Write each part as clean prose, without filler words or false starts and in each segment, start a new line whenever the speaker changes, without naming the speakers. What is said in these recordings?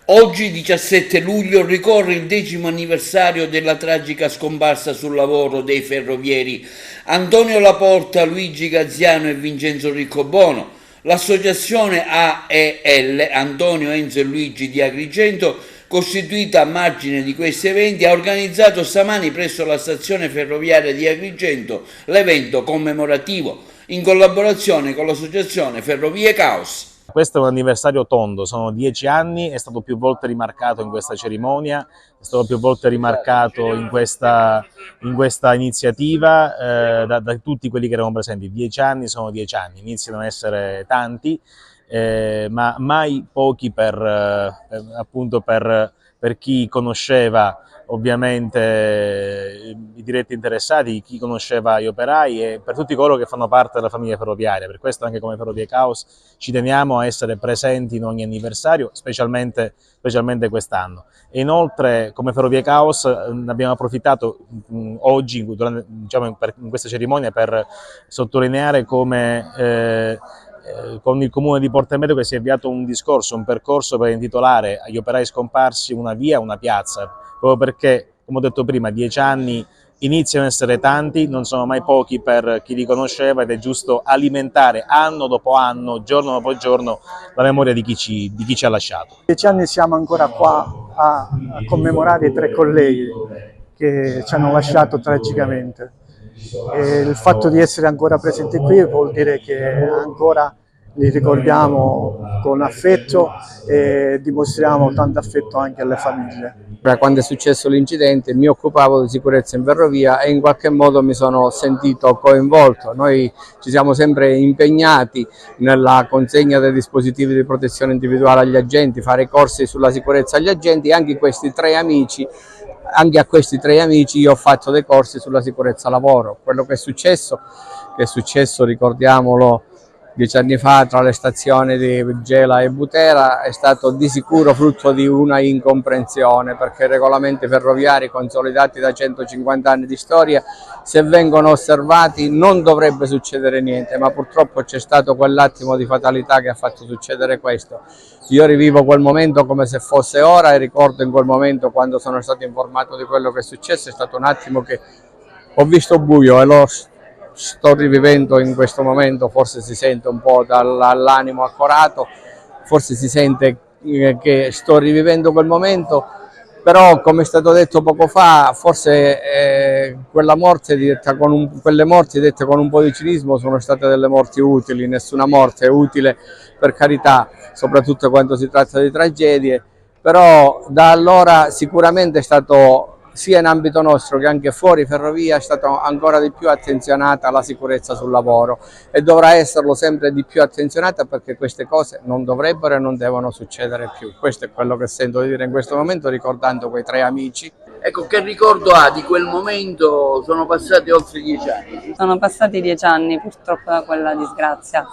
Oggi, 17 luglio, ricorre il 10° anniversario della tragica scomparsa sul lavoro dei ferrovieri Antonio Laporta, Luigi Gaziano e Vincenzo Riccobono. L'associazione AEL, Antonio, Enzo e Luigi di Agrigento, costituita a margine di questi eventi, ha organizzato stamani presso la stazione ferroviaria di Agrigento l'evento commemorativo in collaborazione con l'associazione Ferrovie Caos.
Questo è un anniversario tondo, sono 10 anni, è stato più volte rimarcato in questa cerimonia, è stato più volte rimarcato in questa iniziativa da tutti quelli che erano presenti. 10 anni sono 10 anni, iniziano ad essere tanti, ma mai pochi appunto per chi conosceva ovviamente i diretti interessati, chi conosceva gli operai e per tutti coloro che fanno parte della famiglia ferroviaria. Per questo anche come Ferrovie Caos ci teniamo a essere presenti in ogni anniversario, specialmente quest'anno. E inoltre come Ferrovie Caos abbiamo approfittato oggi in questa cerimonia per sottolineare come con il comune di Porto Empedocle si è avviato un percorso per intitolare agli operai scomparsi una via, una piazza, proprio perché, come ho detto prima, 10 anni iniziano ad essere tanti, non sono mai pochi per chi li conosceva ed è giusto alimentare anno dopo anno, giorno dopo giorno, la memoria di chi ci ha lasciato.
10 anni siamo ancora qua a commemorare i 3 colleghi che ci hanno lasciato tragicamente. E il fatto di essere ancora presenti qui vuol dire che ancora li ricordiamo con affetto e dimostriamo tanto affetto anche alle famiglie.
Quando è successo l'incidente mi occupavo di sicurezza in ferrovia e in qualche modo mi sono sentito coinvolto. Noi ci siamo sempre impegnati nella consegna dei dispositivi di protezione individuale agli agenti, fare corsi sulla sicurezza agli agenti e anche a questi 3 amici io ho fatto dei corsi sulla sicurezza lavoro. Quello che è successo, ricordiamolo, 10 anni fa tra le stazioni di Gela e Butera è stato di sicuro frutto di una incomprensione, perché i regolamenti ferroviari consolidati da 150 anni di storia, se vengono osservati non dovrebbe succedere niente, ma purtroppo c'è stato quell'attimo di fatalità che ha fatto succedere questo. Io rivivo quel momento come se fosse ora e ricordo in quel momento, quando sono stato informato di quello che è successo, è stato un attimo che ho visto buio e lo sto rivivendo in questo momento. Forse si sente un po' dall'animo accorato, forse si sente che sto rivivendo quel momento, però come è stato detto poco fa, forse quelle morti dette con un po' di cinismo sono state delle morti utili. Nessuna morte è utile, per carità, soprattutto quando si tratta di tragedie, però da allora sicuramente è stato, sia in ambito nostro che anche fuori ferrovia, è stata ancora di più attenzionata la sicurezza sul lavoro e dovrà esserlo sempre di più attenzionata, perché queste cose non dovrebbero e non devono succedere più. Questo è quello che sento di dire in questo momento, ricordando quei 3 amici.
Ecco, che ricordo ha di quel momento? Sono passati oltre 10 anni.
Sono passati 10 anni purtroppo da quella disgrazia.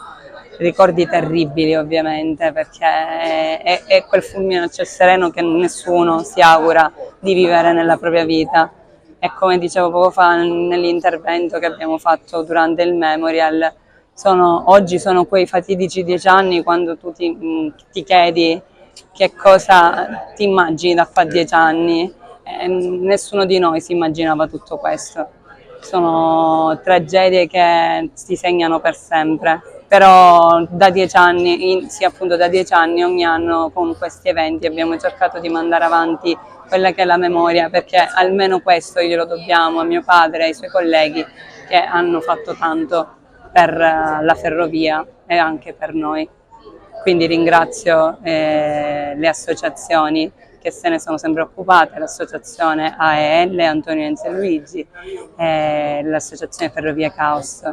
Ricordi terribili ovviamente, perché è quel fulmine a ciel sereno che nessuno si augura di vivere nella propria vita. E come dicevo poco fa nell'intervento che abbiamo fatto durante il Memorial, oggi sono quei fatidici 10 anni quando tu ti chiedi che cosa ti immagini da qua a 10 anni. Nessuno di noi si immaginava tutto questo. Sono tragedie che si segnano per sempre. Però da 10 anni, sì, appunto da 10 anni, ogni anno con questi eventi abbiamo cercato di mandare avanti quella che è la memoria, perché almeno questo glielo dobbiamo a mio padre e ai suoi colleghi che hanno fatto tanto per la ferrovia e anche per noi. Quindi ringrazio le associazioni che se ne sono sempre occupate, l'associazione AEL, Antonio, Enzo e Luigi, e l'associazione Ferrovie Caos.